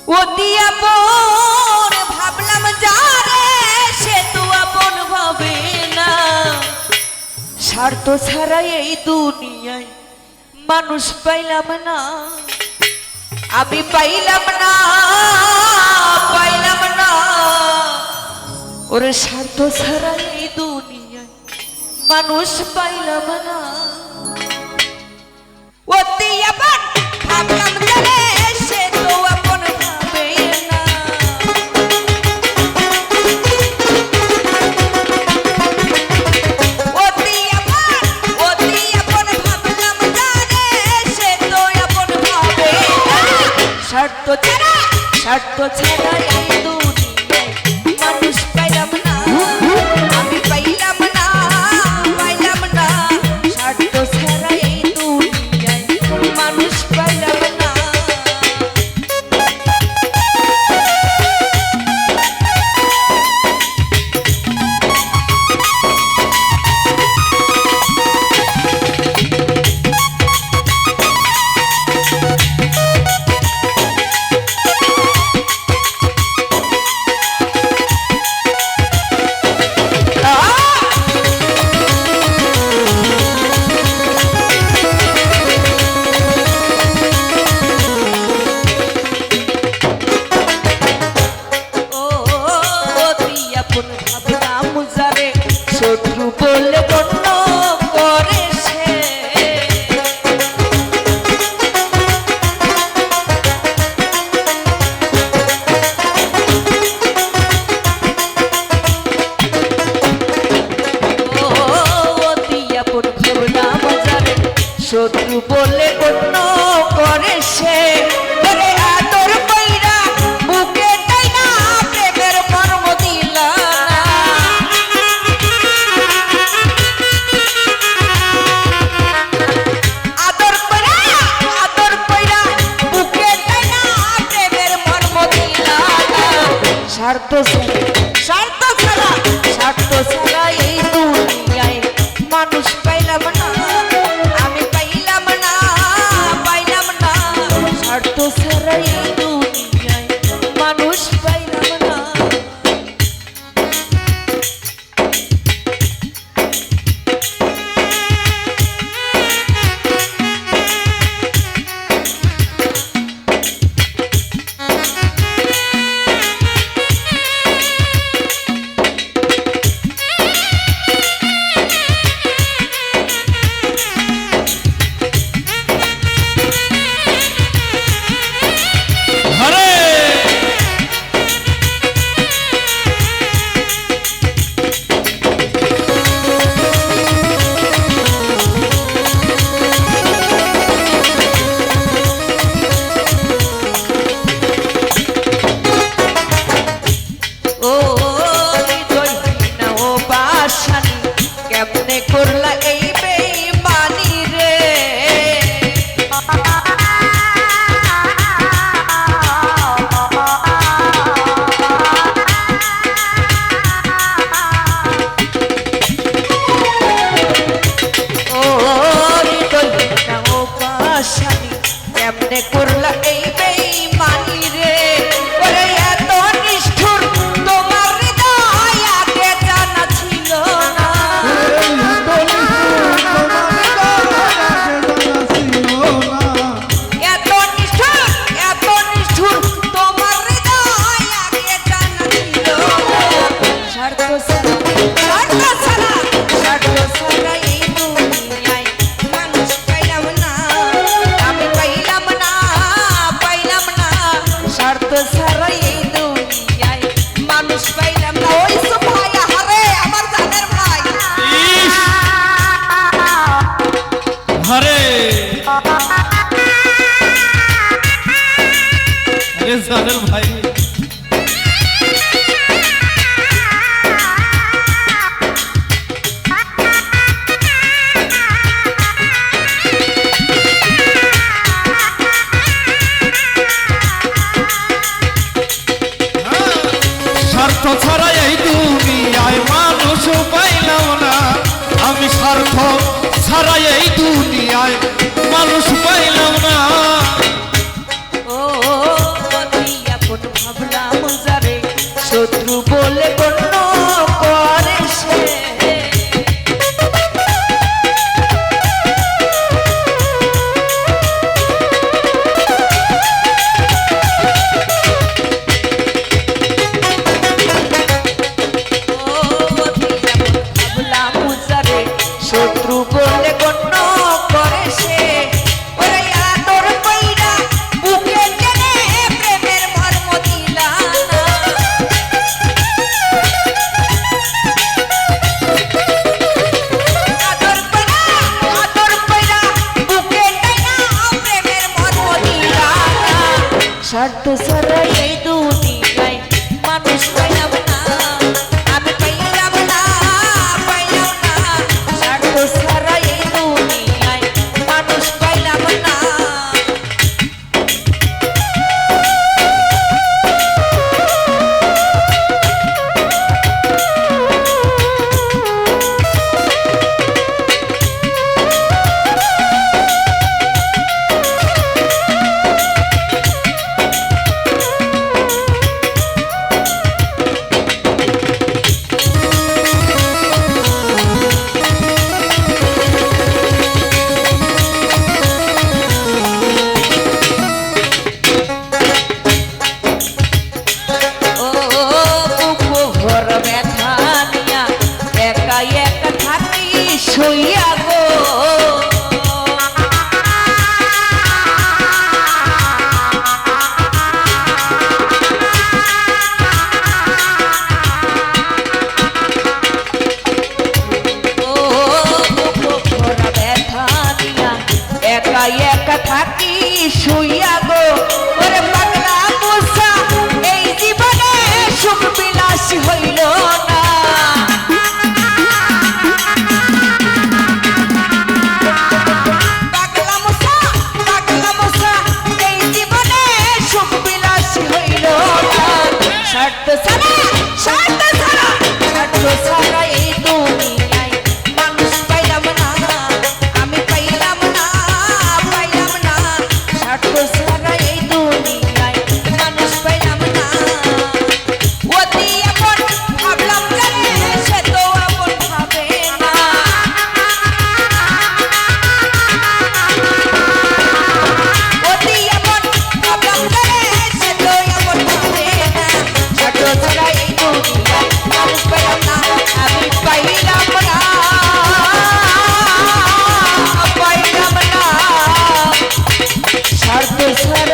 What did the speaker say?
অতি আপন ভাবলাম যারে সে তো আপন ভাবে না। স্বার্থ ছাড়া এই দুনিয়ায় মানুষ পাইলাম না, আমি পাইলাম না, পাইলাম না। ওরে স্বার্থ ছাড়া এই দুনিয়ায় মানুষ পাইলাম না। অতি আপন ভাবলাম যারে সে তো আপন ভাবে না। অতি আপন ভাবলাম যারে সে তো আপন ভাবে না। স্বার্থ ছাড়া এই দুনিয়ায় মানুষ পাইলাম না, আমি পাইলাম না, পাইলাম না। স্বার্থ ছাড়া এই দুনিয়ায় মানুষ পাইলাম না। শত্রু বলে গণ্য করে সে, অতি আপন ভাবলাম যারে শত্রু বলে গণ্য করে সে। আদর কইরা বুকে টাইনা প্রেমের মর্ম দিলা স্বার্থ ছাড়া এই দুনিয়ায় মানুষ পাইলাম না, আমি পাইলাম না, পাইলাম না। স্বার্থ ছাড়া এই দুনিয়ায় মানুষ পাইলাম না। কেমনে করলা এই বেঈমানি রে, ও হৃদয়হীনা ও পাষাণী কেমনে করলা এই বেঈমানি রে। ওরে এত নিষ্ঠুর তোমার হৃদয় আগে জানা ছিল না। এত নিষ্ঠুর তোমার হৃদয় আগে জানা ছিল না। স্বার্থ ছাড়া এই দুনিয়ায় মানুষ পাইলাম না, আমি পাইলাম না, পাইলাম না। স্বার্থ ছাড়া এই দুনিয়ায় মানুষ পাইলাম না। ওই সব ভাই হারে আমার জানের ভাই হরে আরে জানের ভাই স্বার্থ ছাড়া এই দুনিয়ায় মানুষ পাইলাম না, আমি স্বার্থ ছাড়া এই দুনিয়ায় মানুষ পাইলাম না। ও দিয়া শুইয়া গো একা একা থাকি শুইয়া গো ওরে পাগলা মুসা এই জীবনে সুখ বিলাস হইল না পাগলা মুসা এই জীবনে সুখ বিলাস হইল না শর্ত ছাড়া এই দুনিয়ায় মানুষ পাইলাম না আমি পাইলাম না শর্ত ছাড়া এই দুনিয়ায় মানুষ পাইলাম না অতি আপন ভাবলাম জানে সে তো আপন ভাবে না অতি আপন ভাবলাম জানে সে তো আপন ভাবে না শর্ত ছাড়া এই দুনিয়ায় মানুষ পাইলাম না আমি পাইলাম না শর্ত ছাড়া